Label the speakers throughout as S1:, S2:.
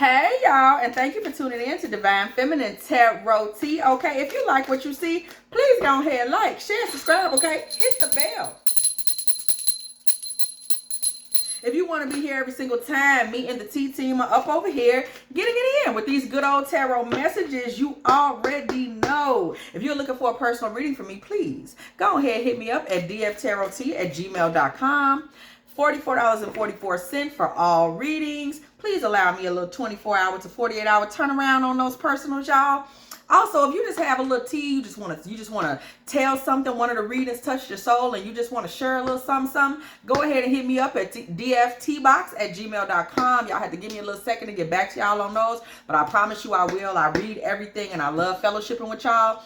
S1: Hey y'all, and thank you for tuning in to Divine Feminine Tarot Tea. Okay, if you like what you see, please go ahead, like, share, subscribe. Okay, hit the bell. If you want to be here every single time, me and the T team are up over here getting it in with these good old tarot messages you already know. If you're looking for a personal reading from me, please go ahead, hit me up at dftarot@gmail.com. $44.44 for all readings. Please allow me a little 24-hour to 48-hour turnaround on those personals, y'all. Also, if you just have a little tea, you just want to tell something, one of the readings touched your soul, and you just want to share a little something, go ahead and hit me up at dftbox@gmail.com. Y'all have to give me a little second to get back to y'all on those, but I promise you I will. I read everything, and I love fellowshipping with y'all.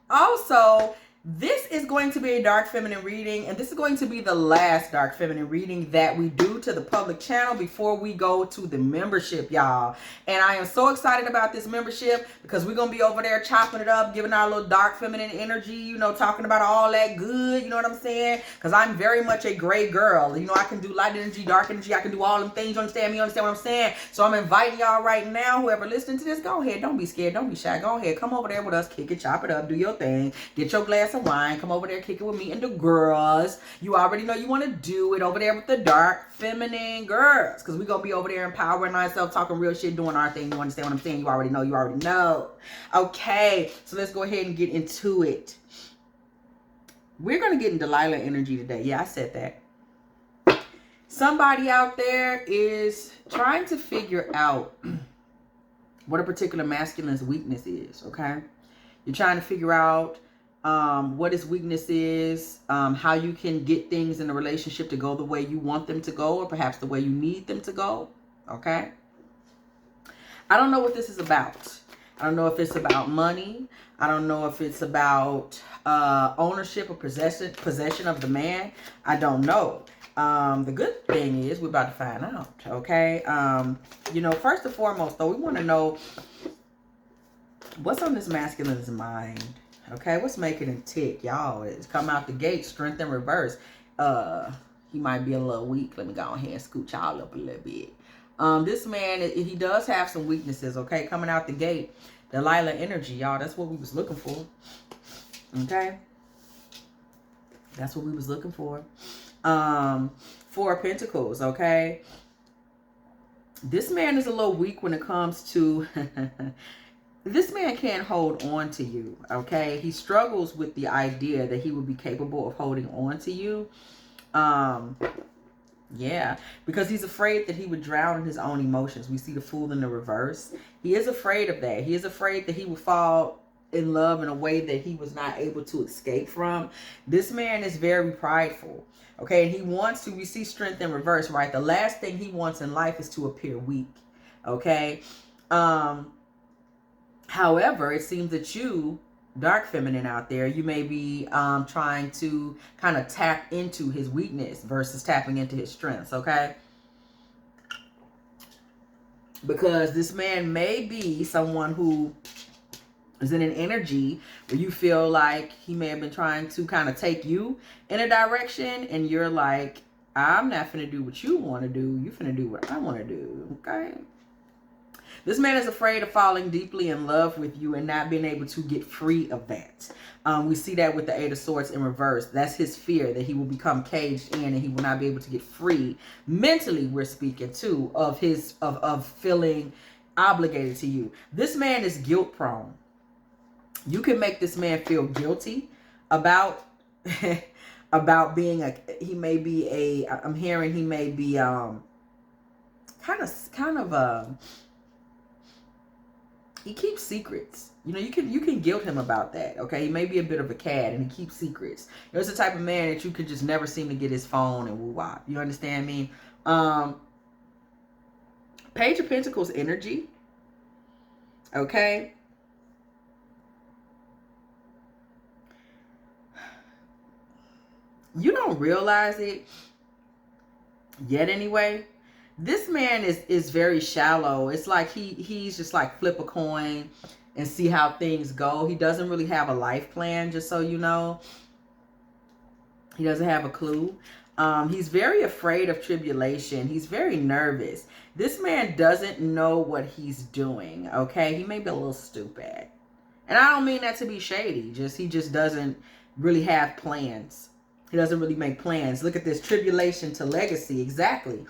S1: Also, this is going to be a dark feminine reading, and this is going to be the last dark feminine reading that we do to the public channel before we go to the membership, y'all. And I am so excited about this membership because we're going to be over there chopping it up, giving our little dark feminine energy, you know, talking about all that good, you know what I'm saying? Because I'm very much a gray girl. You know, I can do light energy, dark energy, I can do all them things, you understand me? You understand what I'm saying? So I'm inviting y'all right now, whoever listening to this, go ahead, don't be scared, don't be shy, go ahead, come over there with us, kick it, chop it up, do your thing, get your glass of wine, come over there, kick it with me and the girls. You already know you want to do it over there with the dark feminine girls, because we're gonna be over there empowering ourselves, talking real shit, doing our thing. You understand what I'm saying? You already know. Okay, so let's go ahead and get into it. We're gonna get in Delilah energy today. Yeah, I said that. Somebody out there is trying to figure out what a particular masculine's weakness is. Okay, you're trying to figure out what his weakness is, how you can get things in a relationship to go the way you want them to go, or perhaps the way you need them to go. Okay, I don't know what this is about. I don't know if it's about money. I don't know if it's about ownership or possession of the man. I don't know. The good thing is we're about to find out. Okay, you know, first and foremost though, we want to know what's on this masculine's mind. Okay, what's making him tick, y'all? It's come out the gate, strength in reverse. He might be a little weak. Let me go ahead and scoot y'all up a little bit. This man, he does have some weaknesses. Okay, coming out the gate, Delilah energy, y'all. That's what we was looking for. Okay, that's what we was looking for. Four of Pentacles. Okay, this man is a little weak when it comes to. This man can't hold on to you, okay? He struggles with the idea that he would be capable of holding on to you. Yeah, because he's afraid that he would drown in his own emotions. We see the Fool in the reverse. He is afraid of that. He is afraid that he will fall in love in a way that he was not able to escape from. This man is very prideful, okay? And he wants to, we see strength in reverse, right? The last thing he wants in life is to appear weak, okay? However, it seems that you, dark feminine out there, you may be trying to kind of tap into his weakness versus tapping into his strengths, okay? Because this man may be someone who is in an energy where you feel like he may have been trying to kind of take you in a direction, and you're like, I'm not finna do what you want to do. You finna do what I want to do, okay? This man is afraid of falling deeply in love with you and not being able to get free of that. We see that with the Eight of Swords in reverse. That's his fear, that he will become caged in and he will not be able to get free. Mentally, we're speaking too of his of feeling obligated to you. This man is guilt prone. You can make this man feel guilty about about being a. He may be a. I'm hearing he may be kind of. He keeps secrets. You know, you can guilt him about that. Okay, he may be a bit of a cad and he keeps secrets. There's the type of man that you could just never seem to get his phone and woo-wop. You understand me? Page of Pentacles energy. Okay. You don't realize it yet anyway. This man is very shallow. It's like he's just like flip a coin and see how things go. He doesn't really have a life plan, just so you know. He doesn't have a clue. He's very afraid of tribulation. He's very nervous. This man doesn't know what he's doing, okay? He may be a little stupid. And I don't mean that to be shady. He just doesn't really have plans. He doesn't really make plans. Look at this, tribulation to legacy. Exactly.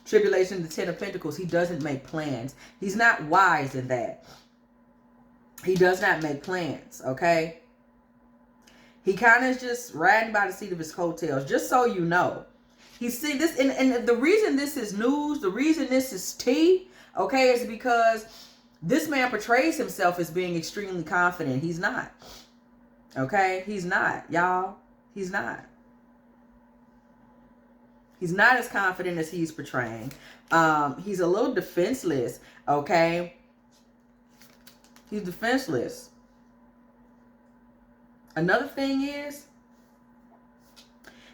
S1: Tribulation to 10 of Pentacles. He doesn't make plans. He's not wise in that. He does not make plans, okay? He kind of is just riding by the seat of his coattails, just so you know. He see this, and the reason this is news, the reason this is tea, okay, is because this man portrays himself as being extremely confident. He's not. Okay? He's not, y'all. He's not. He's not as confident as he's portraying. He's a little defenseless, okay? He's defenseless. Another thing is,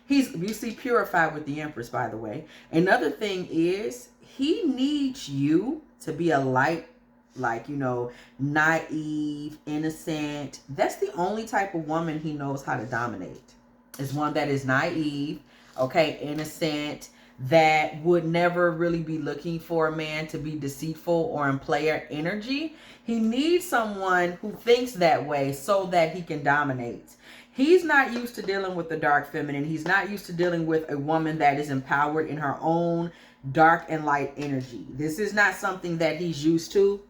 S1: you see purified with the Empress, by the way. Another thing is, he needs you to be a light, like, you know, naive, innocent. That's the only type of woman he knows how to dominate. Is one that is naive, okay, innocent, that would never really be looking for a man to be deceitful or in player energy. He needs someone who thinks that way so that he can dominate. He's not used to dealing with the dark feminine. He's not used to dealing with a woman that is empowered in her own dark and light energy. This is not something that he's used to.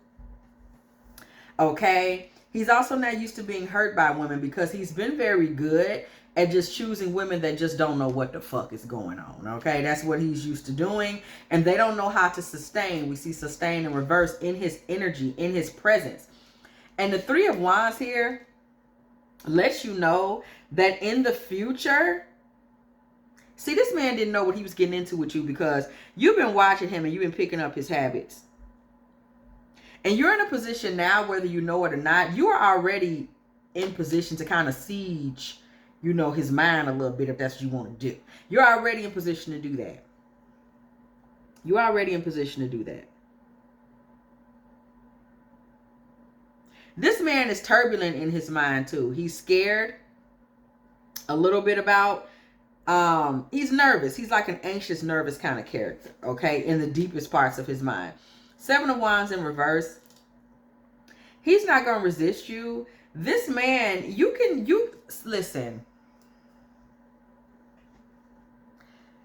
S1: Okay? He's also not used to being hurt by women because he's been very good at just choosing women that just don't know what the fuck is going on. Okay? That's what he's used to doing. And they don't know how to sustain. We see sustain and reverse in his energy, in his presence. And the Three of Wands here lets you know that in the future, see, this man didn't know what he was getting into with you because you've been watching him and you've been picking up his habits. And you're in a position now, whether you know it or not, you are already in position to kind of siege, you know, his mind a little bit, if that's what you want to do. You're already in position to do that. You're already in position to do that. This man is turbulent in his mind too. He's scared a little bit about, he's nervous. He's like an anxious, nervous kind of character, okay, in the deepest parts of his mind. Seven of Wands in reverse. He's not going to resist you. This man, listen.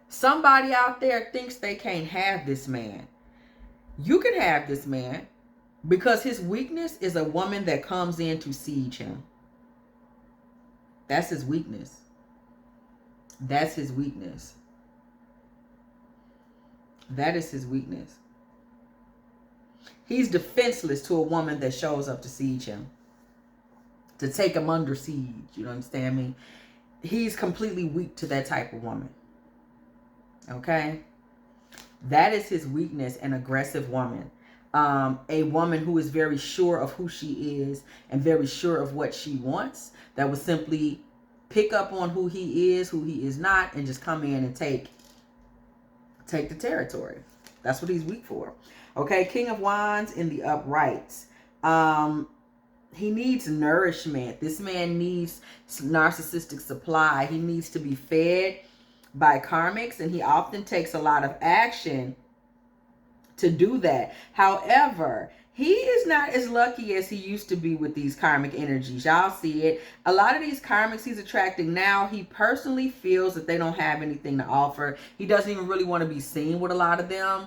S1: Somebody out there thinks they can't have this man. You can have this man because his weakness is a woman that comes in to siege him. That's his weakness. That's his weakness. That is his weakness. He's defenseless to a woman that shows up to siege him. To take him under siege. You understand me? He's completely weak to that type of woman. Okay? That is his weakness, an aggressive woman. A woman who is very sure of who she is and very sure of what she wants. That will simply pick up on who he is not, and just come in and take the territory. That's what he's weak for. Okay, King of Wands in the uprights. He needs nourishment. This man needs narcissistic supply. He needs to be fed by karmics, and he often takes a lot of action to do that. However, he is not as lucky as he used to be with these karmic energies. Y'all see it. A lot of these karmics he's attracting now, he personally feels that they don't have anything to offer. He doesn't even really want to be seen with a lot of them.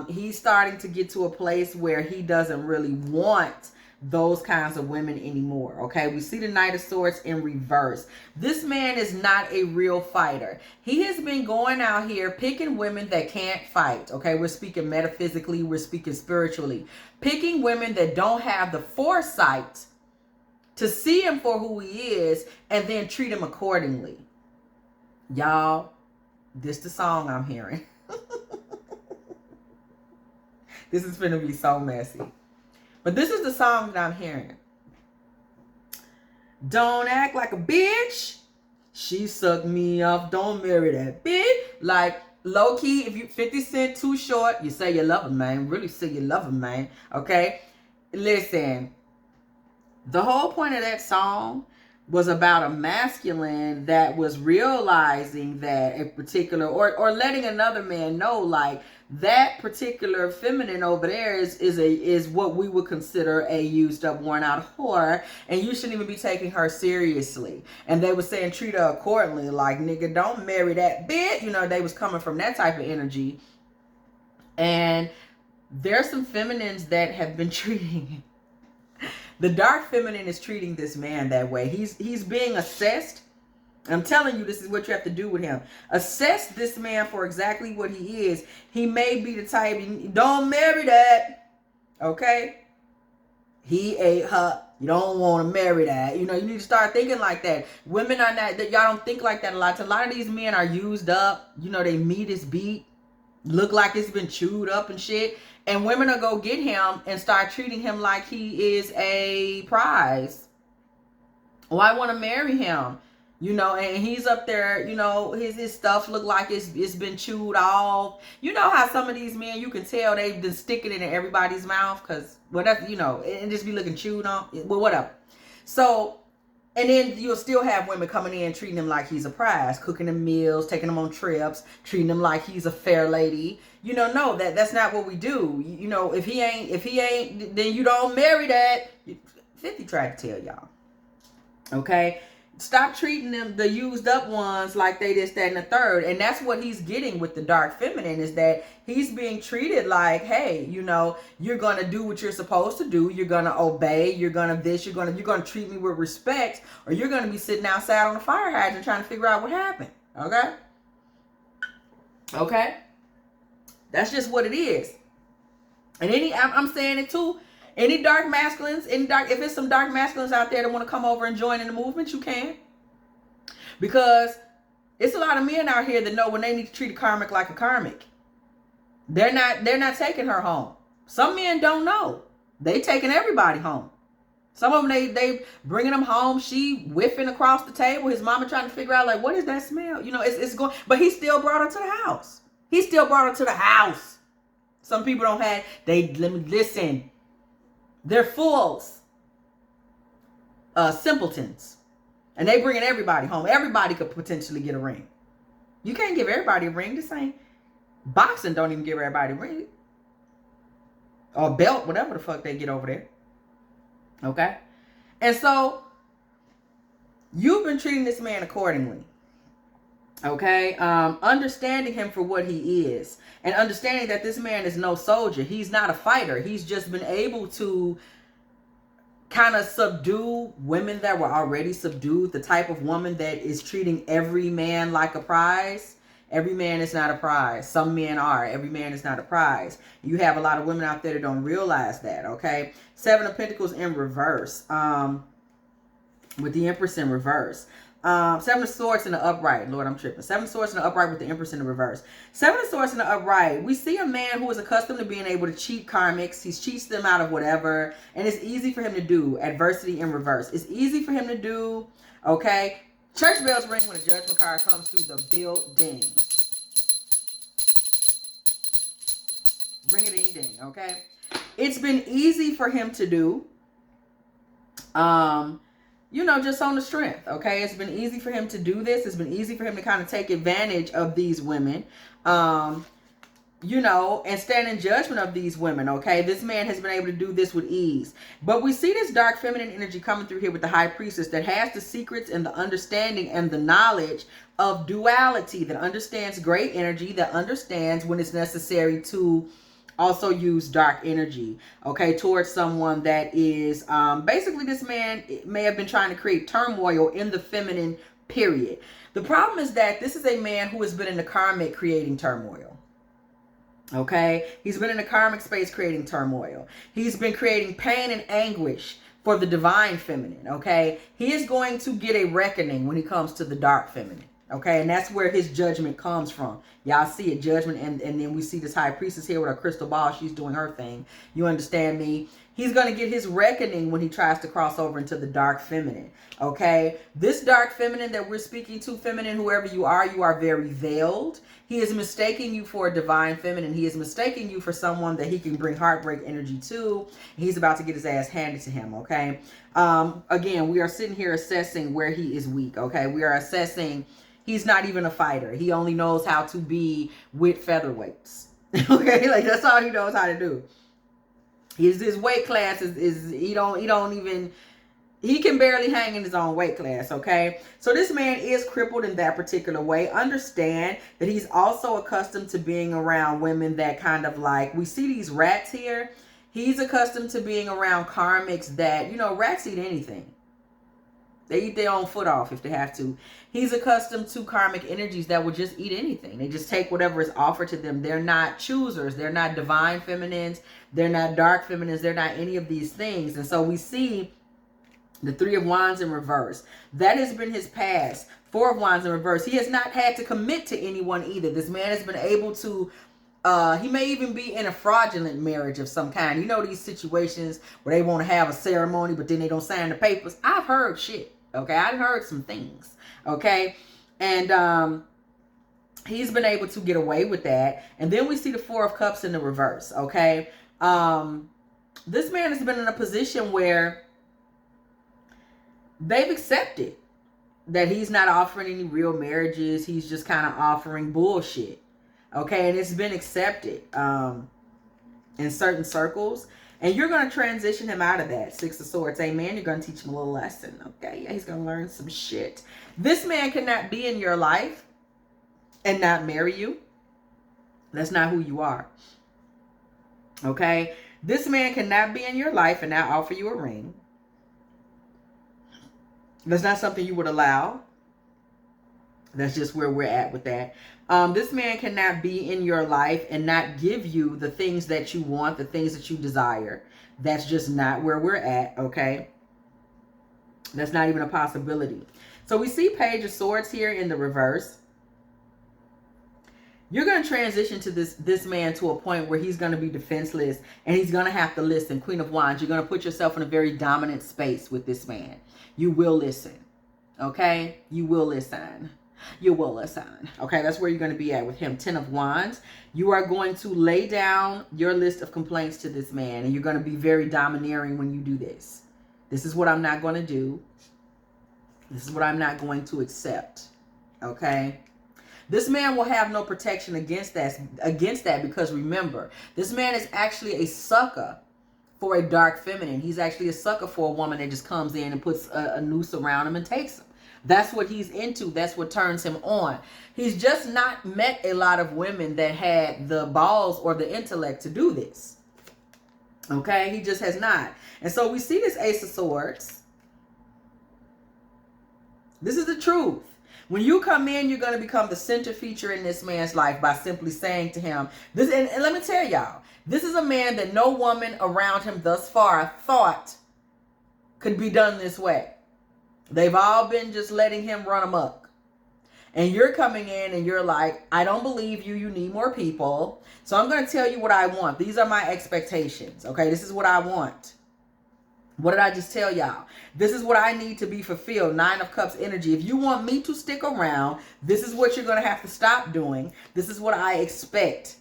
S1: He's starting to get to a place where he doesn't really want those kinds of women anymore. Okay, we see the Knight of Swords in reverse. This man is not a real fighter. He has been going out here picking women that can't fight. Okay, we're speaking metaphysically, we're speaking spiritually, picking women that don't have the foresight to see him for who he is and then treat him accordingly. Y'all, this the song I'm hearing. This is gonna be so messy. But this is the song that I'm hearing. Don't act like a bitch. She sucked me off. Don't marry that bitch. Like, low key, if you 50 Cent Too Short, you say you love him, man. Really say you love him, man. Okay? Listen. The whole point of that song was about a masculine that was realizing that a particular, or letting another man know, like, that particular feminine over there is what we would consider a used up, worn out whore, and you shouldn't even be taking her seriously. And they were saying treat her accordingly, like, nigga, don't marry that bitch. You know, they was coming from that type of energy. And there's some feminines that have been treating the dark feminine is treating this man that way. He's being assessed. I'm telling you, this is what you have to do with him. Assess this man for exactly what he is. He may be the type, don't marry that. Okay? He ate her. You don't want to marry that. You know, you need to start thinking like that. Women are not, y'all don't think like that a lot. A lot of these men are used up. You know, they meat is beat. Look like it's been chewed up and shit. And women will go get him and start treating him like he is a prize. Oh, I want to marry him. You know, and he's up there, you know, his stuff look like it's been chewed off. You know how some of these men, you can tell they've been sticking it in everybody's mouth because, well, that's, you know, and just be looking chewed on. Well, whatever. So, and then you'll still have women coming in treating him like he's a prize, cooking him meals, taking him on trips, treating him like he's a fair lady. You know, no, that's not what we do. You know, if he ain't, then you don't marry that. 50 tried to tell y'all. Okay? Stop treating them, the used up ones, like they this, that, and the third. And that's what he's getting with the dark feminine, is that he's being treated like, hey, you know, you're going to do what you're supposed to do. You're going to obey. You're going to this. You're going to treat me with respect, or you're going to be sitting outside on the fire hydrant trying to figure out what happened. Okay? Okay? That's just what it is. And I'm saying it too. Any dark masculines, if there's some dark masculines out there that want to come over and join in the movement, you can. Because it's a lot of men out here that know when they need to treat a karmic like a karmic. They're not taking her home. Some men don't know. They taking everybody home. Some of them, they bringing them home. She whiffing across the table. His mama trying to figure out, like, what is that smell? You know, it's going, but he still brought her to the house. He still brought her to the house. Some people don't have, listen. They're fools, simpletons, and they bringing everybody home. Everybody could potentially get a ring. You can't give everybody a ring. This ain't boxing. Don't even give everybody a ring or a belt, whatever the fuck they get over there. Okay, and so you've been treating this man accordingly. Okay, understanding him for what he is, and understanding that this man is no soldier. He's not a fighter. He's just been able to kind of subdue women that were already subdued. The type of woman that is treating every man like a prize. Every man is not a prize. Some men are. Every man is not a prize. You have a lot of women out there that don't realize that. Okay, 7 of Pentacles in reverse, with the Empress in reverse. 7 of Swords in the upright. Lord, I'm tripping. 7 of Swords in the upright with the Empress in the reverse. 7 of Swords in the upright. We see a man who is accustomed to being able to cheat karmics. He cheats them out of whatever. And it's easy for him to do. Adversity in reverse. It's easy for him to do. Okay. Church bells ring when the judgment card comes through the building. Ring a ding ding. Okay. It's been easy for him to do. You know, just on the strength, okay? It's been easy for him to do this. It's been easy for him to kind of take advantage of these women, you know, and stand in judgment of these women, okay? This man has been able to do this with ease. But we see this dark feminine energy coming through here with the High Priestess that has the secrets and the understanding and the knowledge of duality, that understands gray energy, that understands when it's necessary to also use dark energy, okay, towards someone that is, basically this man may have been trying to create turmoil in the feminine period. The problem is that this is a man who has been in the karmic creating turmoil, okay? He's been in the karmic space creating turmoil. He's been creating pain and anguish for the divine feminine, okay? He is going to get a reckoning when he comes to the dark feminine. Okay, and that's where his judgment comes from. Y'all see it, judgment, and then we see this High Priestess here with her crystal ball. She's doing her thing. You understand me? He's going to get his reckoning when he tries to cross over into the dark feminine. Okay, this dark feminine that we're speaking to, feminine, whoever you are very veiled. He is mistaking you for a divine feminine. He is mistaking you for someone that he can bring heartbreak energy to. He's about to get his ass handed to him, okay? Again, we are sitting here assessing where he is weak, okay? We are assessing he's not even a fighter. He only knows how to be with featherweights, okay? Like, that's all he knows how to do. His weight class is he can barely hang in his own weight class, okay? So this man is crippled in that particular way. Understand that he's also accustomed to being around women that kind of like, we see these rats here. He's accustomed to being around karmics that, rats eat anything. They eat their own foot off if they have to. He's accustomed to karmic energies that will just eat anything. They just take whatever is offered to them. They're not choosers. They're not divine feminines. They're not dark feminines. They're not any of these things. And so we see the Three of Wands in reverse. That has been his past. Four of Wands in reverse. He has not had to commit to anyone either. This man has been able to, he may even be in a fraudulent marriage of some kind. You know these situations where they want to have a ceremony, but then they don't sign the papers. I've heard shit. Okay, I've heard some things. Okay, and he's been able to get away with that. And then we see the Four of Cups in the reverse. Okay, this man has been in a position where they've accepted that he's not offering any real marriages. He's just kind of offering bullshit. Okay, and it's been accepted in certain circles. And you're going to transition him out of that. Six of Swords. Amen. You're going to teach him a little lesson. Okay, yeah, he's going to learn some shit. This man cannot be in your life and not marry you. That's not who you are. Okay, this man cannot be in your life and not offer you a ring. That's not something you would allow. That's just where we're at with that. This man cannot be in your life and not give you the things that you want, the things that you desire. That's just not where we're at, okay? That's not even a possibility. So we see Page of Swords here in the reverse. You're going to transition to this man to a point where he's going to be defenseless and he's going to have to listen. Queen of Wands, you're going to put yourself in a very dominant space with this man. You will listen, okay? You will listen. You will listen. Okay, that's where you're going to be at with him. Ten of Wands. You are going to lay down your list of complaints to this man, and you're going to be very domineering when you do this. This is what I'm not going to do. This is what I'm not going to accept. Okay? This man will have no protection against that because remember, this man is actually a sucker for a dark feminine. He's actually a sucker for a woman that just comes in and puts a noose around him and takes him. That's what he's into. That's what turns him on. He's just not met a lot of women that had the balls or the intellect to do this. Okay? He just has not. And so we see this Ace of Swords. This is the truth. When you come in, you're going to become the center feature in this man's life by simply saying to him, this. And let me tell y'all, this is a man that no woman around him thus far thought could be done this way. They've all been just letting him run amok. And you're coming in and you're like, I don't believe you. You need more people. So I'm going to tell you what I want. These are my expectations. Okay, this is what I want. What did I just tell y'all? This is what I need to be fulfilled. Nine of Cups energy. If you want me to stick around, this is what you're going to have to stop doing. This is what I expect.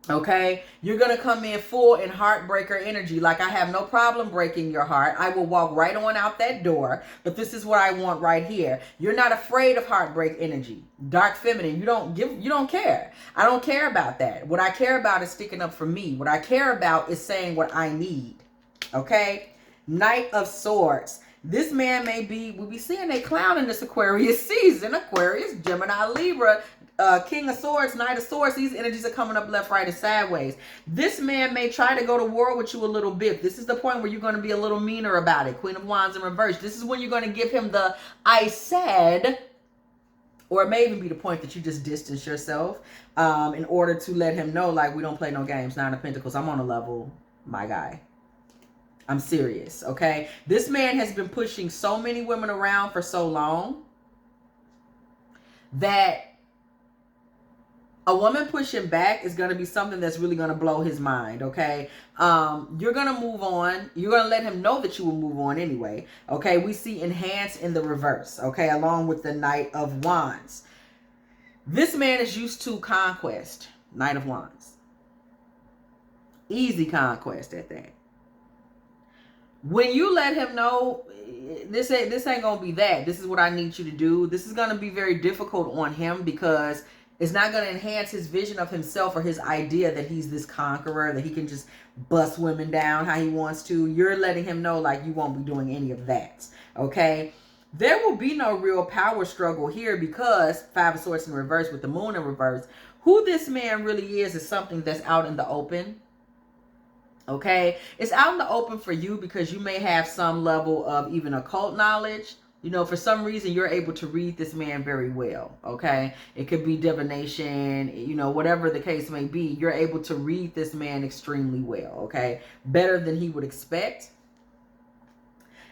S1: Okay, you're going to come in full in heartbreaker energy. Like, I have no problem breaking your heart. I will walk right on out that door. But this is what I want right here. You're not afraid of heartbreak energy. Dark feminine. You don't care. I don't care about that. What I care about is sticking up for me. What I care about is saying what I need. Okay, Knight of Swords. This man may be, we'll be seeing a clown in this Aquarius season. Aquarius, Gemini, Libra, King of Swords, Knight of Swords. These energies are coming up left, right, and sideways. This man may try to go to war with you a little bit. This is the point where you're going to be a little meaner about it. Queen of Wands in reverse. This is when you're going to give him the I said, or it may even be the point that you just distance yourself in order to let him know, like, we don't play no games. Nine of Pentacles. I'm on a level, my guy. I'm serious, okay? This man has been pushing so many women around for so long that a woman pushing back is going to be something that's really going to blow his mind, okay? You're going to move on. You're going to let him know that you will move on anyway, okay? We see enhance in the reverse, okay, along with the Knight of Wands. This man is used to conquest. Knight of Wands. Easy conquest at that. When you let him know this ain't gonna be that, this is what I need you to do, this is gonna be very difficult on him, because it's not gonna enhance his vision of himself or his idea that he's this conqueror, that he can just bust women down how he wants to. You're letting him know like you won't be doing any of that. Okay, there will be no real power struggle here, because Five of Swords in reverse with the Moon in reverse, who this man really is something that's out in the open. Okay, it's out in the open for you, because you may have some level of even occult knowledge. You know, for some reason, you're able to read this man very well. Okay, it could be divination, you know, whatever the case may be. You're able to read this man extremely well. Okay, better than he would expect.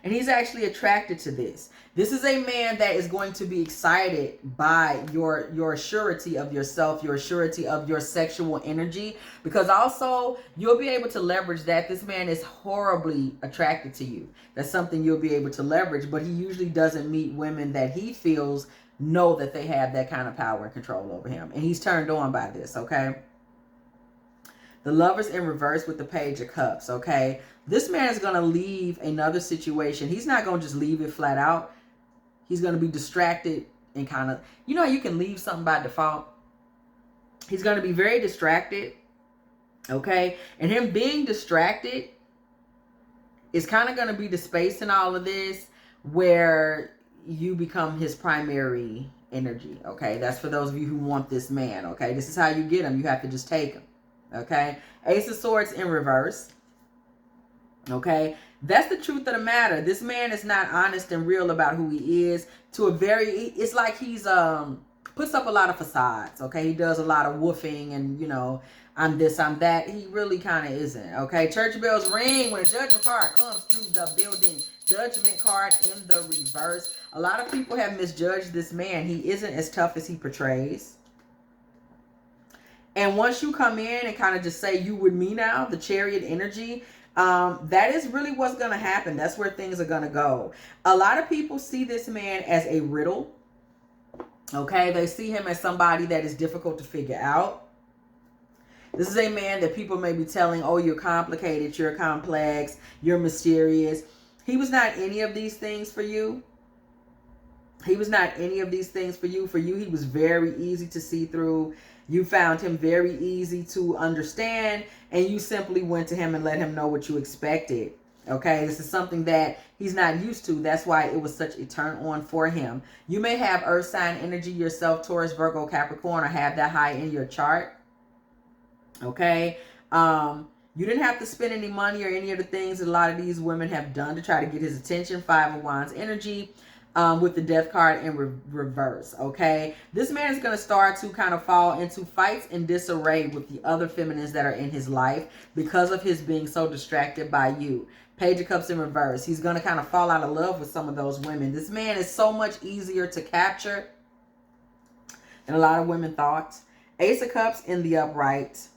S1: And he's actually attracted to this. This is a man that is going to be excited by your surety of yourself, your surety of your sexual energy, because also you'll be able to leverage that. This man is horribly attracted to you. That's something you'll be able to leverage, but he usually doesn't meet women that he feels know that they have that kind of power and control over him. And he's turned on by this, okay? The Lovers in reverse with the Page of Cups, okay? This man is going to leave another situation. He's not going to just leave it flat out. He's going to be distracted and kind of, you know, you can leave something by default. He's going to be very distracted, okay? And him being distracted is kind of going to be the space in all of this where you become his primary energy, okay? That's for those of you who want this man, okay? This is how you get him. You have to just take him, okay? Ace of Swords in reverse. Okay, that's the truth of the matter. This man is not honest and real about who he is. To a very, it's like he's puts up a lot of facades. Okay, he does a lot of woofing and, you know, I'm this, I'm that. He really kind of isn't. Okay, church bells ring when a judgment card comes through the building. Judgment card in the reverse. A lot of people have misjudged this man. He isn't as tough as he portrays. And once you come in and kind of just say you with me now, the Chariot energy, that is really what's going to happen. That's where things are going to go. A lot of people see this man as a riddle. Okay, they see him as somebody that is difficult to figure out. This is a man that people may be telling, oh, you're complicated, you're complex, you're mysterious. He was not any of these things for you. He was not any of these things for you. For you, he was very easy to see through. You found him very easy to understand, and you simply went to him and let him know what you expected. Okay, this is something that he's not used to. That's why it was such a turn on for him. You may have earth sign energy yourself, Taurus, Virgo, Capricorn, or have that high in your chart. Okay, you didn't have to spend any money or any of the things that a lot of these women have done to try to get his attention. Five of Wands energy. With the Death card in reverse, okay? This man is going to start to kind of fall into fights and disarray with the other feminines that are in his life because of his being so distracted by you. Page of Cups in reverse. He's going to kind of fall out of love with some of those women. This man is so much easier to capture than a lot of women thought. Ace of Cups in the upright.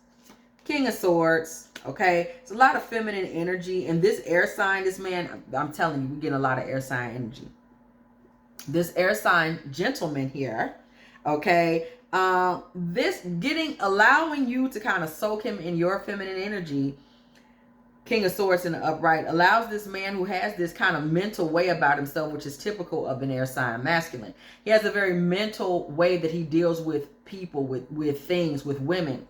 S1: King of Swords, okay? It's a lot of feminine energy. And this air sign, this man, I'm telling you, we get a lot of air sign energy. This air sign gentleman here, okay, allowing you to kind of soak him in your feminine energy, King of Swords in the upright, allows this man who has this kind of mental way about himself, which is typical of an air sign masculine. He has a very mental way that he deals with people, with things, with women.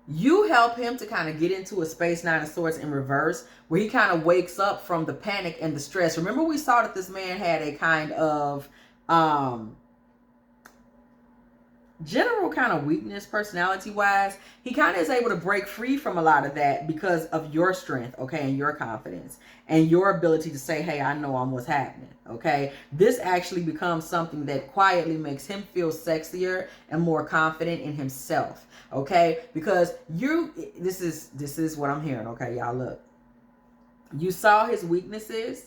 S1: You help him to kind of get into a space, Nine of Swords in reverse, where he kind of wakes up from the panic and the stress. Remember, we saw that this man had a kind of general kind of weakness personality-wise. He kind of is able to break free from a lot of that because of your strength, okay, and your confidence and your ability to say, hey, I know what's happening, okay? This actually becomes something that quietly makes him feel sexier and more confident in himself, okay? Because this is what I'm hearing, okay, y'all, look. You saw his weaknesses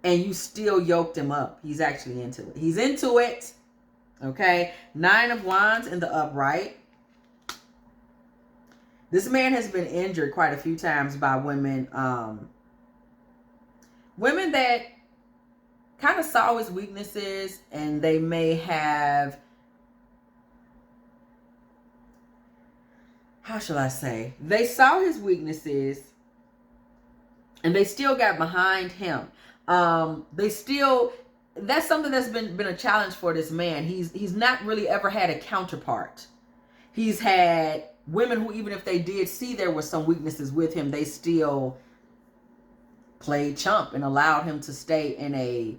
S1: and you still yoked him up. He's actually into it. He's into it. Okay, Nine of Wands in the upright. This man has been injured quite a few times by women. Women that kind of saw his weaknesses, and they may have, how shall I say, they saw his weaknesses and they still got behind him. They still, that's something that's been a challenge for this man. He's not really ever had a counterpart. He's had women who, even if they did see there were some weaknesses with him, they still played chump and allowed him to stay in a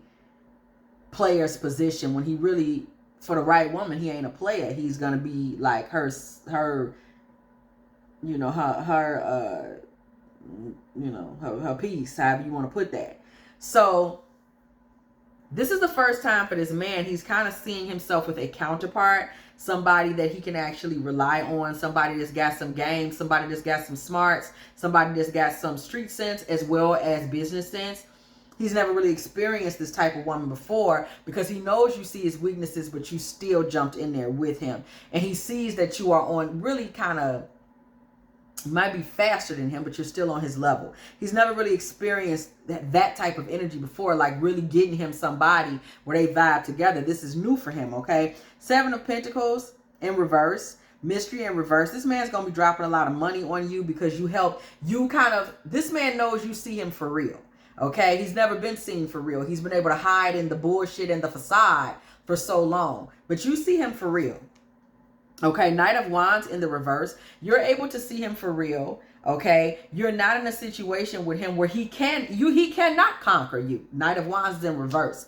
S1: player's position when he really, for the right woman, he ain't a player. He's gonna be like her, you know, her piece, however you want to put that. So this is the first time for this man. He's kind of seeing himself with a counterpart, somebody that he can actually rely on, somebody that's got some game, somebody that's got some smarts, somebody that's got some street sense as well as business sense. He's never really experienced this type of woman before because he knows you see his weaknesses, but you still jumped in there with him. And he sees that you are on really kind of, you might be faster than him, but you're still on his level. He's never really experienced that type of energy before, like really getting him somebody where they vibe together. This is new for him, okay? 7 of Pentacles in reverse. Mystery in reverse. This man's going to be dropping a lot of money on you because you help, you kind of, this man knows you see him for real, okay? He's never been seen for real. He's been able to hide in the bullshit and the facade for so long, but you see him for real. Okay, Knight of Wands in the reverse. You're able to see him for real. Okay, you're not in a situation with him where he cannot conquer you. Knight of Wands is in reverse.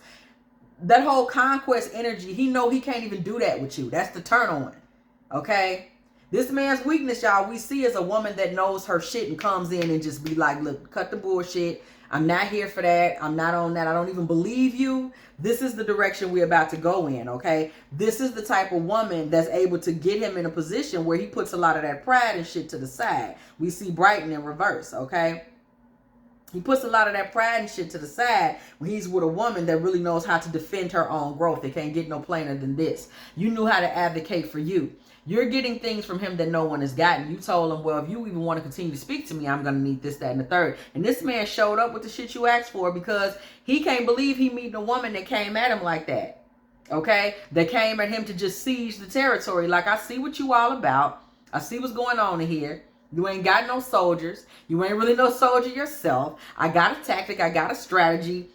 S1: That whole conquest energy, he know he can't even do that with you. That's the turn on. Okay, this man's weakness, y'all, we see as a woman that knows her shit and comes in and just be like, look, cut the bullshit. I'm not here for that. I'm not on that. I don't even believe you. This is the direction we're about to go in, okay? This is the type of woman that's able to get him in a position where he puts a lot of that pride and shit to the side. We see Brighton in reverse, okay? He puts a lot of that pride and shit to the side when he's with a woman that really knows how to defend her own growth. They can't get no plainer than this. You knew how to advocate for you. You're getting things from him that no one has gotten. You told him, well, if you even want to continue to speak to me, I'm going to need this, that, and the third. And this man showed up with the shit you asked for because he can't believe he meeting a woman that came at him like that. Okay? That came at him to just siege the territory. Like, I see what you all about. I see what's going on in here. You ain't got no soldiers. You ain't really no soldier yourself. I got a tactic. I got a strategy.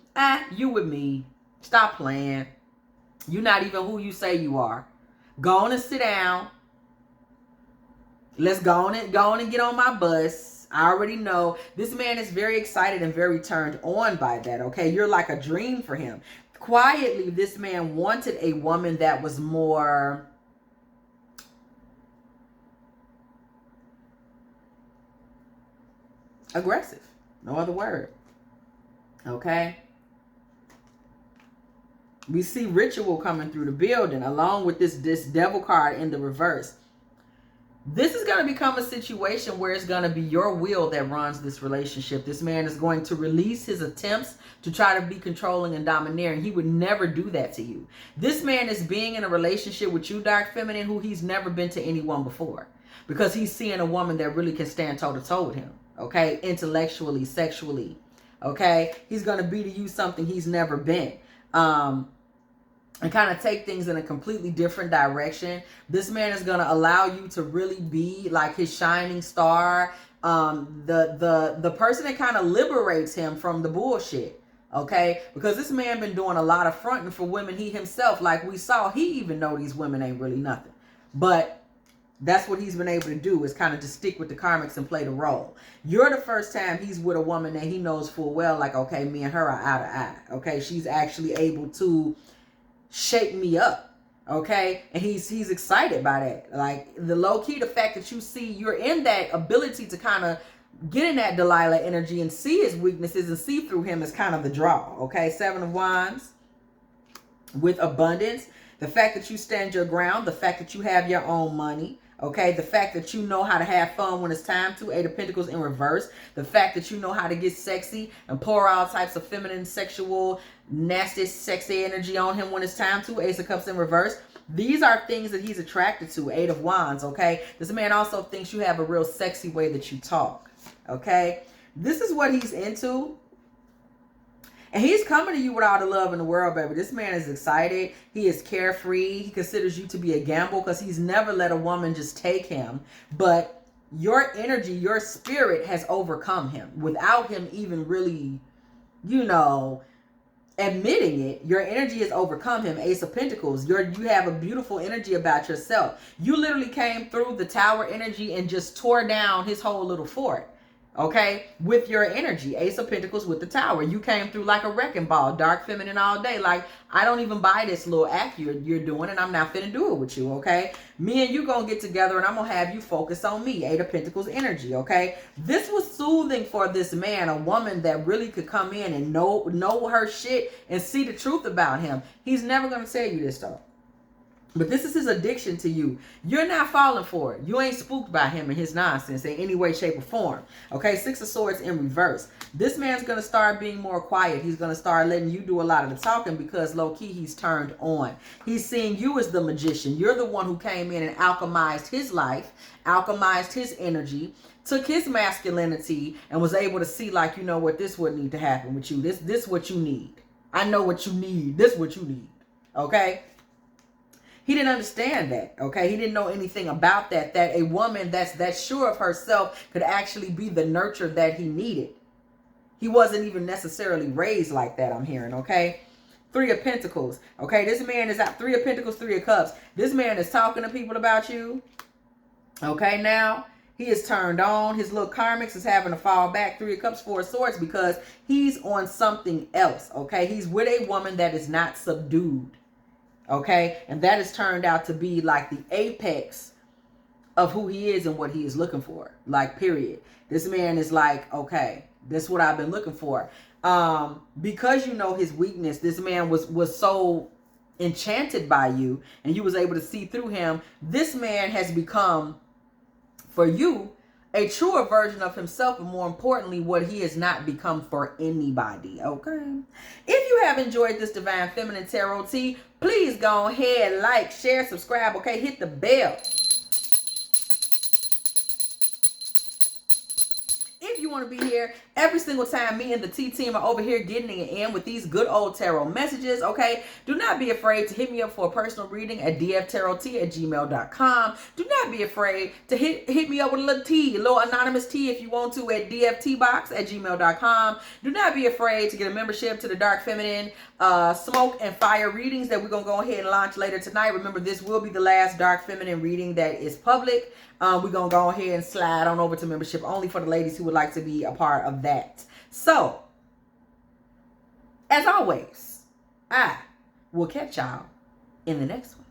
S1: You with me. Stop playing. You're not even who you say you are. Go on and sit down. Let's go on and get on my bus. I already know. This man is very excited and very turned on by that, okay? You're like a dream for him. Quietly, this man wanted a woman that was more aggressive. No other word. Okay? We see ritual coming through the building along with this devil card in the reverse. This is going to become a situation where it's going to be your will that runs this relationship. This man is going to release his attempts to try to be controlling and domineering. He would never do that to you. This man is being in a relationship with you, Dark Feminine, who he's never been to anyone before. Because he's seeing a woman that really can stand toe-to-toe with him. Okay? Intellectually, sexually. Okay? He's going to be to you something he's never been. And kind of take things in a completely different direction. This man is going to allow you to really be like his shining star. The person that kind of liberates him from the bullshit. Okay? Because this man been doing a lot of fronting for women he himself, like we saw, he even know these women ain't really nothing. But that's what he's been able to do, is kind of just stick with the karmics and play the role. You're the first time he's with a woman that he knows full well, like, okay, me and her are eye to eye. Okay? She's actually able to shake me up, okay? And he's excited by that. Like, the low key, the fact that you see you're in that ability to kind of get in that Delilah energy and see his weaknesses and see through him is kind of the draw, okay? 7 of Wands with abundance. The fact that you stand your ground, the fact that you have your own money, okay? The fact that you know how to have fun when it's time to. 8 of Pentacles in reverse. The fact that you know how to get sexy and pour all types of feminine, sexual, nasty, sexy energy on him when it's time to. Ace of Cups in reverse. These are things that he's attracted to. 8 of Wands, okay? This man also thinks you have a real sexy way that you talk, okay? This is what he's into. And he's coming to you with all the love in the world, baby. This man is excited. He is carefree. He considers you to be a gamble because he's never let a woman just take him. But your energy, your spirit has overcome him without him even really, admitting it. Your energy has overcome him. Ace of Pentacles. You have a beautiful energy about yourself. You literally came through the Tower energy and just tore down his whole little fort. Okay, with your energy. Ace of Pentacles with the Tower. You came through like a wrecking ball, dark feminine all day. Like, I don't even buy this little act you're doing, and I'm not finna do it with you, okay? Me and you gonna get together, and I'm gonna have you focus on me. Eight of Pentacles energy, okay? This was soothing for this man, a woman that really could come in and know her shit and see the truth about him. He's never gonna tell you this stuff. But this is his addiction to you. You're not falling for it. You ain't spooked by him and his nonsense in any way, shape, or form. Okay, Six of Swords in reverse. This man's going to start being more quiet. He's going to start letting you do a lot of the talking because low-key he's turned on. He's seeing you as the magician. You're the one who came in and alchemized his life, alchemized his energy, took his masculinity, and was able to see, like, you know what, this wouldn't need to happen with you. This what you need. I know what you need. This what you need. Okay? He didn't understand that, okay? He didn't know anything about that a woman that's sure of herself could actually be the nurture that he needed. He wasn't even necessarily raised like that, I'm hearing, okay? Three of Pentacles, okay? This man is at Three of Pentacles, Three of Cups. This man is talking to people about you, okay? Now, he is turned on. His little karmics is having to fall back. Three of Cups, Four of Swords, because he's on something else, okay? He's with a woman that is not subdued. Okay, and that has turned out to be like the apex of who he is and what he is looking for. Like, period. This man is like, okay, this is what I've been looking for. Because you know his weakness, this man was so enchanted by you, and you was able to see through him. This man has become, for you, a truer version of himself, and more importantly, what he has not become for anybody, okay? If you have enjoyed this Divine Feminine Tarot Tea, please go ahead, like, share, subscribe, okay? Hit the bell. If you want to be here every single time me and the T team are over here getting it in with these good old tarot messages, okay? Do not be afraid to hit me up for a personal reading at dftarot@gmail.com. Do not be afraid to hit me up with a little tea, a little anonymous tea if you want to at dftbox@gmail.com. Do not be afraid to get a membership to the Dark Feminine Smoke and Fire readings that we're going to go ahead and launch later tonight. Remember, this will be the last Dark Feminine reading that is public. We're going to go ahead and slide on over to membership only for the ladies who would like to be a part of that. So, as always, I will catch y'all in the next one.